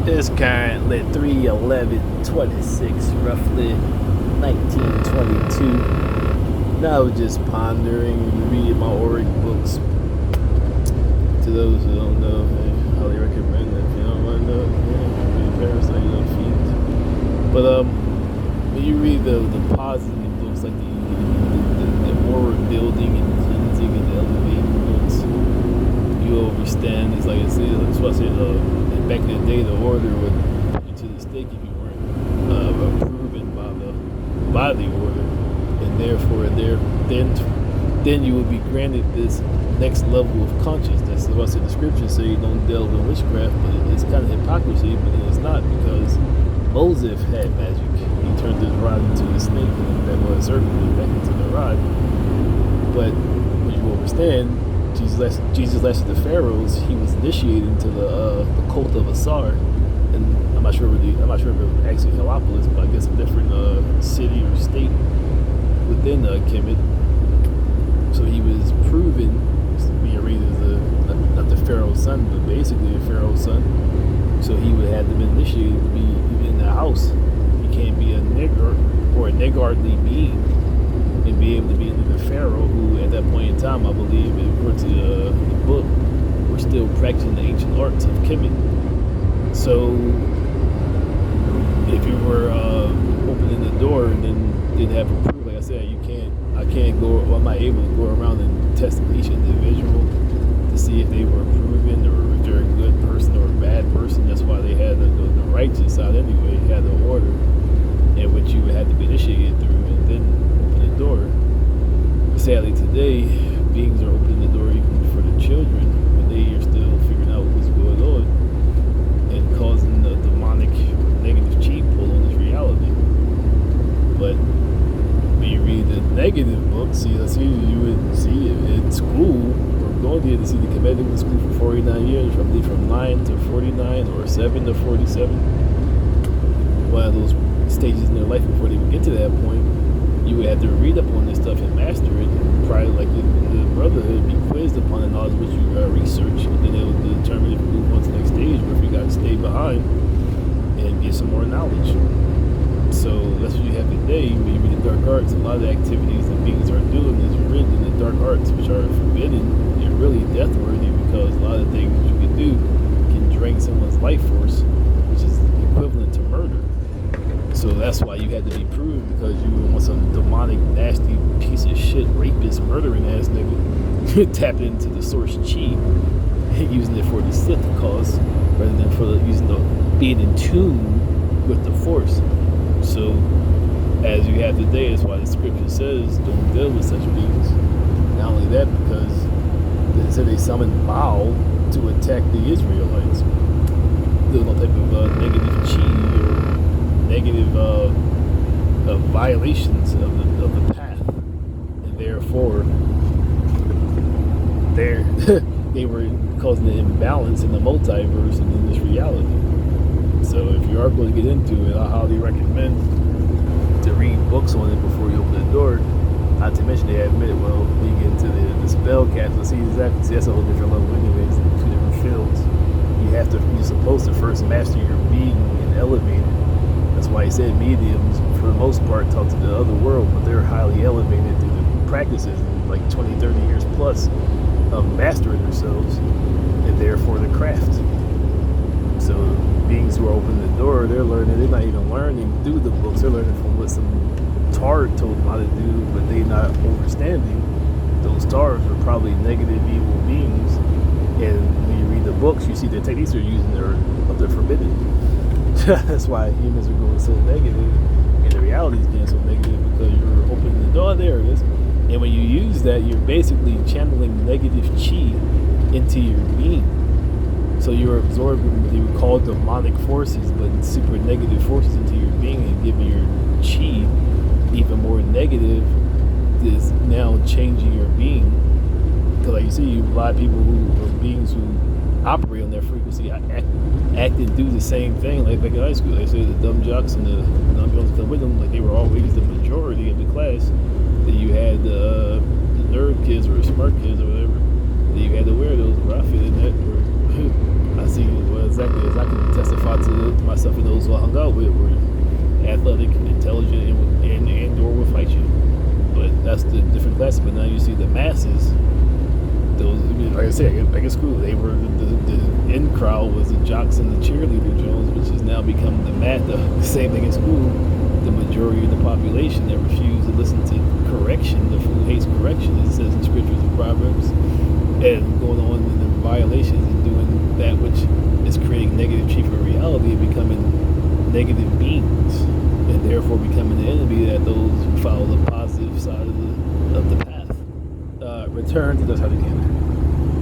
It's currently 3/11/26, roughly 1922. Now I was just pondering and reading my Oric books. To those who don't know, I highly recommend it. If you don't want to know, read Parasite of Feet. But when you read the positive books, like the more building and cleansing and elevating books, you understand. It's like I said, that's what I said. Back in the day, the order would put you to the stake if you weren't proven by the order, and therefore then you would be granted this next level of consciousness. That's why I said the scriptures say don't delve in witchcraft, but it's kind of hypocrisy, but it's not, because Moses had magic. He turned his rod into a snake, and that was a serpent back into the rod. But when you understand, Jesus lasted the pharaohs. He was initiated into the cult of Asar, and I'm not sure if it was actually Heliopolis, but I guess a different city or state within Kemet. So he was proven being raised as not the pharaoh's son, but basically a pharaoh's son. So he would have to be initiated to be even in the house. You can't be a nigger or a niggardly being and be able to be under the pharaoh, who at that point in time, I believe, according to the book, were still practicing the ancient arts of Kemet. So if you were opening the door and then didn't have a proof, like I said, I'm not able to go around and test each individual to see if they were proven or if they're a good person or a bad person. That's why they had the righteous side anyway. They had the order in which you had to be initiated through, and then open the door. Sadly, today, beings are opening the door even for the children when they are still figuring out what's going on and causing the demonic negative chi pull on this reality. But when you read the negative books, you would see in school, or going there to see the Kemetic in school for 49 years, probably from 9 to 49 or 7 to 47. One of those stages in their life before they would get to that point, you would have to read up on this stuff and master it. Probably like the brotherhood, be quizzed upon the knowledge which you research, and then they would determine if you move on to the next stage or if you got to stay behind and get some more knowledge. So that's what you have today. When you read the dark arts, a lot of the activities that beings are doing is written in the dark arts, which are forbidden and really death worthy, because a lot of things you can do can drain someone's life force, which is equivalent to murder. So that's why you had to be proven, because you want some demonic, nasty piece of shit, rapist, murdering ass nigga tap into the source chi, using it for the Sith cause rather than for being in tune with the force. So as you have today, that's why the scripture says don't deal with such beings. Not only that, because they said they summoned Baal to attack the Israelites. There's no type of negative chi or negative violations of the path, and therefore they were causing an imbalance in the multiverse and in this reality. So if you are going to get into it, I highly recommend to read books on it before you open the door. Not to mention they admit, well, when you get into the spell casting, see that's a whole different level anyways, two different fields. You're supposed to first master your being and elevate it. That's why he said mediums, for the most part, talk to the other world, but they're highly elevated through the practices in like 20, 30 years plus of mastering themselves, and therefore the craft. So beings who are opening the door, they're learning. They're not even learning through the books. They're learning from what some Tard told them how to do, but they not understanding. Those Tards are probably negative, evil beings, and when you read the books, you see the techniques they're using they're forbidden. That's why humans are going so negative, and the reality is getting so negative, because you're opening the door. There it is. And when you use that, you're basically channeling negative chi into your being. So you're absorbing what you would call demonic forces, but super negative forces into your being, and giving your chi even more negative is now changing your being. Because like you see, a lot of people who are beings who operate on their frequency act and do the same thing. Like back in high school, they say the dumb jocks and the non-jocks come with them, like they were always the majority of the class. That you had the nerd kids or the smart kids or whatever. Then you had the weirdos, where I fit in that. I see, well, exactly as I can testify lots of myself and those who I hung out with were athletic, intelligent, and or would fight you. But that's the different classes. But now you see the masses. Those, I mean, like I said, like in school, they were the in crowd was the jocks and the cheerleader Jones, which has now become the same thing in school. The majority of the population that refuse to listen to correction, the fool hates correction, as it says in scriptures and proverbs, and going on in the violations and doing that which is creating negative chief of reality and becoming negative beings, and therefore becoming the enemy that those who follow the positive side of the path return to the Titanic.